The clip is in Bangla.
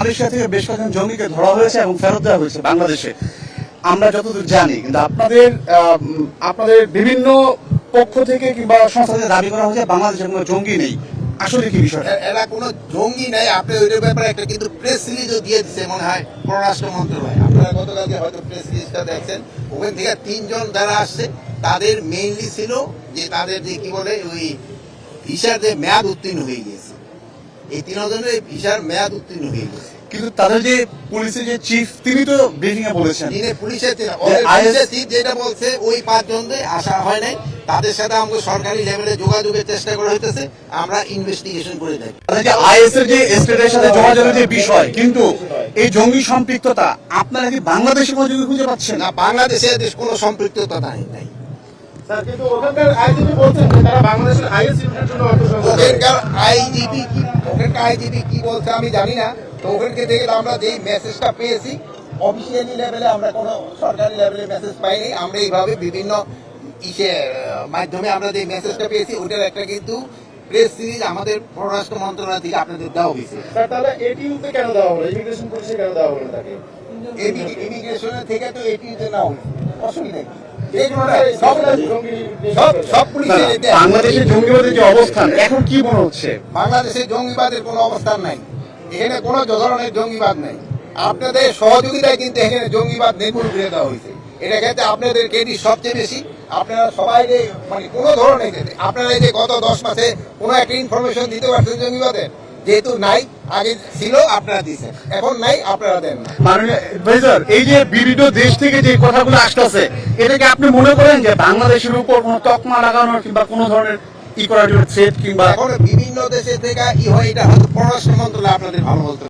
মালয়েশিয়া থেকে বেশ কয়েকজন জঙ্গিকে ধরা হয়েছে এবং ফেরত দেওয়া হয়েছে বাংলাদেশে, আমরা যতদূর জানি। কিন্তু আপনাদের বিভিন্ন পক্ষ থেকে কিংবা সংস্থা থেকে দাবি করা হয়েছে বাংলাদেশের কোনো জঙ্গি নেই। আসলে কি বিষয়? এরা কোনো জঙ্গি নাই। আপনি ওইটার ব্যাপারে একটা কিন্তু প্রেস রিলিজও দিয়ে দিচ্ছে মনে হয় পররাষ্ট্র মন্ত্রণালয়। আপনারা গতকালকে হয়তো প্রেস রিলিজটা দেখছেন। ওখান থেকে 3 জন যারা আসছে তাদের মেইনলি ছিল যে তাদের যে কি বলে ওই ভিসার যে মেয়াদ উত্তীর্ণ হয়ে গিয়েছে। এই 3 জনের ভিসার মেয়াদ উত্তীর্ণ হয়ে গেছে। কিন্তু তাদের যে পুলিশের যে চিফ, তিনি তো ব্রিফিং এ বলেছেন, পুলিশের চিফ যেটা বলছে ওই 5 জনদের আসা হয় নাই, তাদের সাথে আমাদের সরকারি লেভেলে যোগাযোগের চেষ্টা করা হইতেছে, আমরা ইনভেস্টিগেশন করে থাকি। যে আইএস এর যে স্টেটের সাথে যোগাযোগের যে বিষয়, কিন্তু এই জঙ্গি সম্পৃক্ততা আপনারা কি বাংলাদেশের কোনো জঙ্গি খুঁজে পাচ্ছেন? না, বাংলাদেশে কোনো সম্পৃক্ততা নাই। কিন্তু ওখানকার আইজিপি বলছেন যে তারা বাংলাদেশের আইএস ইউনিটের জন্য অর্থ সংগ্রহ করে। ওখানকার আইজিপি কি বলছে আমি জানি না। তো ওখানকে থেকে আমরা যেই মেসেজটা পেয়েছি অফিসিয়ালি লেভেলে, আমরা কোনো সরকারি লেভেলে মেসেজ পাইনি। আমরা এইভাবে বিভিন্ন মাধ্যমে আমরা যে মেসেজটা পেয়েছি ওটার একটা কিন্তু প্রেস সিরিজ আমাদের পররাষ্ট্র মন্ত্রণালয় থেকে আপনাদের দেওয়া হয়েছে। তাহলে এটিইউতে কেন দেওয়া হলো, ইমিগ্রেশন পুলিশে কেন দেওয়া হলো তাকে? ইমিগ্রেশনের থেকে তো এটিইউতে না হয়েছে, অসুবিধা কি? বাংলাদেশের জঙ্গিবাদের যে অবস্থান এখন কি মনে হচ্ছে? বাংলাদেশের জঙ্গিবাদের কোনো অবস্থান নাই। এখানে কোনো ধরনের জঙ্গিবাদ নাই। আপনাদের সহযোগিতায় কিন্তু এখানে জঙ্গিবাদ নির্মূল করে দেওয়া হয়েছে। এটা ক্ষেত্রে আপনাদের ক্রেডিট সবচেয়ে বেশি। আপনারা সবাই মানে কোনো ধরনের আপনারা এই যে গত 10 মাসে কোনো একটা ইনফরমেশন দিতে পারছেন জঙ্গিবাদের? যেহেতু নাই, আগে ছিল আপনারা দিচ্ছেন, এখন নাই আপনারা দেন না। মাননীয় অ্যাডভাইজার, এই যে বিভিন্ন দেশ থেকে যে কথাগুলো আসতেছে, এটাকে আপনি মনে করেন যে বাংলাদেশের উপর কোনো তকমা লাগানোর কিংবা কোনো ধরনের থ্রেট কিংবা এখন বিভিন্ন দেশে থেকে হয়, এটা হয়তো পররাষ্ট্র মন্ত্রণালয় আপনাদের ভালো বলতে